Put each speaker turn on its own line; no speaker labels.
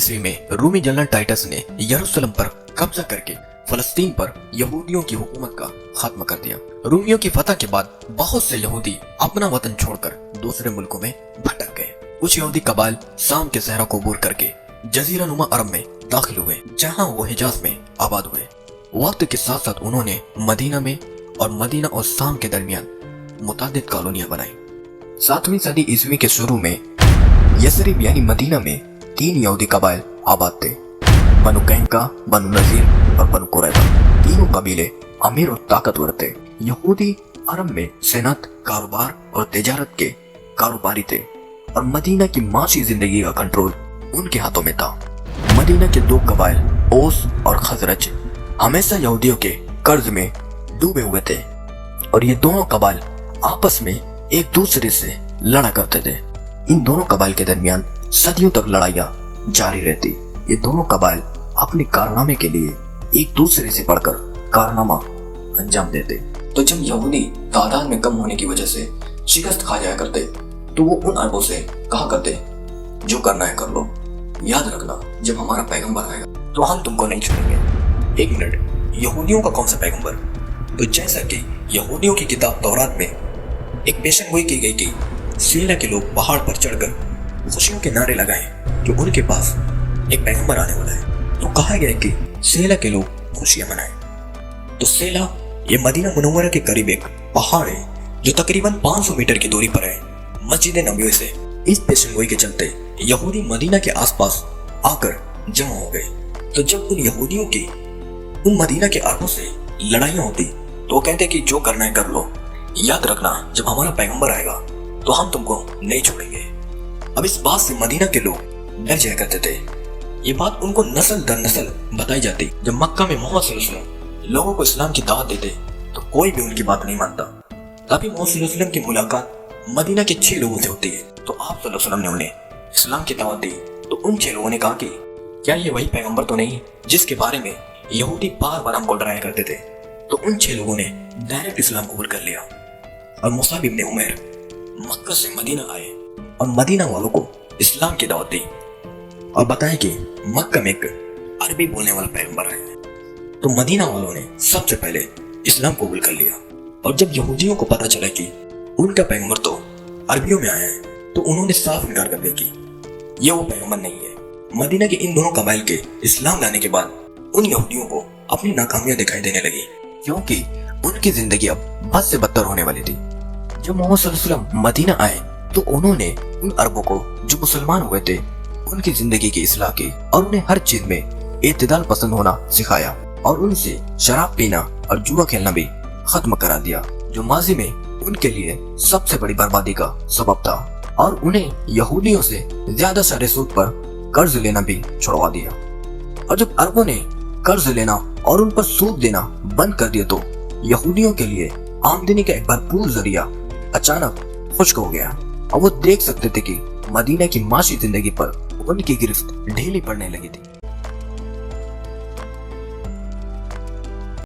ईस्वी में Rumi general Titus ने यरूशलेम पर कब्जा करके फलस्तीन पर यहूदियों की हुकूमत का खात्मा कर दिया। रूमियों की फतह के बाद बहुत से यहूदी अपना वतन छोड़कर दूसरे मुल्कों में भटक गए। कुछ यहूदी कबाइल शाम के सहरा को अबूर करके जजीरा नुमा अरब में दाखिल हुए, जहां वो हिजाज में आबाद हुए। वक्त के साथ साथ उन्होंने मदीना में और मदीना और शाम के दरमियान मुतादिद कॉलोनियां बनाई। 7वीं सदी ईस्वी के शुरू में यसरिब यानी मदीना में 3 यहूदी कबाइल आबाद थे, बनु कैनुका, बनु नजीर और बनु कुरैज़ा। तीनों कबीले अमीर और ताकतवर थे। यहूदी अरब में सेनत, कारोबार और तिजारत के कारोबारी थे और मदीना की माशी जिंदगी का कंट्रोल उनके हाथों में था। मदीना के 2 कबाइल ओस और खजरज हमेशा यहूदियों के कर्ज में डूबे हुए थे और ये दोनों कबाइल आपस में एक दूसरे से लड़ा करते थे। इन दोनों कबाइल के दरमियान सदियों तक लड़ाइयां जारी रहती। ये दोनों कबाइल अपने कारनामे के लिए एक दूसरे से बढ़कर कारनामा अंजाम देते। तो जब यहूदी तादाद में कम होने की वजह से शिकस्त खा जाया करते तो वो उन अरबों से कहा करते, जो करना है कर लो, याद रखना जब हमारा पैगंबर आएगा तो हम तुमको नहीं छोड़ेंगे। 1 मिनट, यहूदियों का कौन सा पैगंबर? तो जैसा कि यहूदियों की किताब तौरात में एक पेशन गोई की गई कि सीरिया के लोग पहाड़ पर चढ़कर खुशियों के नारे लगाएं कि उनके पास एक पैगंबर आने वाला है, तो कहा गया कि सेला के लोग खुशियां मनाएं। तो सेला ये मदीना मुनव्वरा के करीब एक पहाड़ है जो तकरीबन 500 मीटर की दूरी पर है मस्जिद नबवी से। इस पेशन गोई के चलते यहूदी मदीना के आसपास आकर जमा हो गए। तो जब उन यहूदियों की उन मदीना के अरबों से लड़ाइयां होती तो वो कहते कि जो करना है कर लो, याद रखना जब हमारा पैगंबर आएगा तो हम तुमको नहीं छोड़ेंगे। अब इस बात से मदीना के लोग डर जाया करते थे। ये बात उनको नस्ल दर नस्ल बताई जाती। जब मक्का में मोहम्मद सल्लल्लाहु अलैहि वसल्लम लोगों को इस्लाम की दावत देते तो कोई भी उनकी बात नहीं मानता। तभी मोहम्मद सल्लल्लाहु अलैहि वसल्लम की मुलाकात मदीना के 6 लोगों से होती है। तो आप सल्लल्लाहु अलैहि वसल्लम ने उन्हें इस्लाम की दावत दी तो उन 6 लोगों ने कहा कि क्या ये वही पैगंबर तो नहीं जिसके बारे में यहूदी बार बार हमको डराया करते थे? तो उन 6 लोगों ने डायरेक्ट इस्लाम कबूल कर लिया और मुसाब इब्न उमैर मक्का से मदीना आए और मदीना वालों को इस्लाम की दावत दी और बताया कि मक्का में एक अरबी बोलने वाला पैगंबर आया है। तो मदीना वालों ने सबसे पहले इस्लाम कबूल कर लिया और जब यहूदियों को पता चला कि उनका पैगंबर तो अरबियों में आया है तो उन्होंने साफ इनकार कर दिया कि यह वो पैगंबर नहीं है। मदीना के इन दोनों कबाइल के इस्लाम लाने के बाद उन यहूदियों को अपनी नाकामियां दिखाई देने लगी, क्योंकि उनकी जिंदगी अब बद से बदतर होने वाली थी। जब मोहम्मद सल्लल्लाहु अलैहि वसल्लम मदीना आए तो उन्होंने उन अरबों को जो मुसलमान हुए थे उनकी जिंदगी की इस्लाह की और उन्हें हर चीज में इत्तेदाल पसंद होना सिखाया और उनसे शराब पीना और जुआ खेलना भी खत्म करा दिया, जो माजी में उनके लिए सबसे बड़ी बर्बादी का सबब था। और उन्हें यहूदियों से ज्यादा सारे सूद पर कर्ज लेना भी छुड़वा दिया। और जब अरबों ने कर्ज लेना और उन पर सूद देना बंद कर दिया तो यहूदियों के लिए आमदनी का एक भरपूर जरिया अचानक खुश्क हो गया और वो देख सकते थे कि मदीना की माशी जिंदगी पर उनकी गिरफ्त ढीली पड़ने लगी थी।